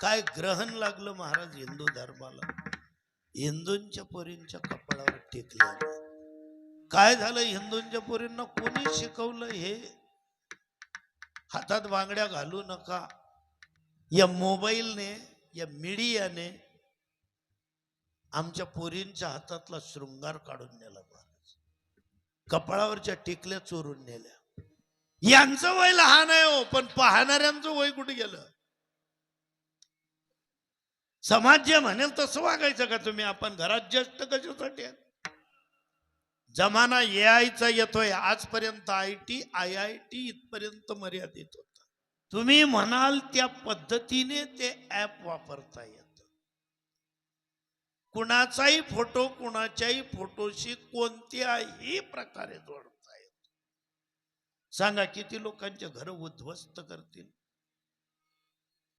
काय ग्रहण लागलं महाराज हिंदू धर्माला, हिंदूंच्या पोरींच्या कपाळावर टेकले. काय झालं, हिंदूंच्या पोरींना कोणी शिकवलं हे? हातात बांगड्या घालू नका, या मोबाईलने, या मीडियाने आमच्या पोरींच्या हातातला शृंगार काढून नेला महाराज. कपाळावरच्या टिकल्या चोरून नेल्या. यांचं वय लहान आहे हो, पण पाहणाऱ्यांचं वय कुठे गेलं? समाज जे म्हणेल तसं वागायचं का तुम्ही? आपण घरात ज्येष्ठ कशासाठी? जमाना एआयचा येतोय. आजपर्यंत IT, IIT इथपर्यंत मर्यादित होता. तुम्ही म्हणाल त्या पद्धतीने ते ऍप वापरता येत. कुणाचाही फोटो कुणाच्याही फोटोशी कोणत्याही प्रकारे जोडता येत. सांगा किती लोकांचे घर उद्ध्वस्त करतील.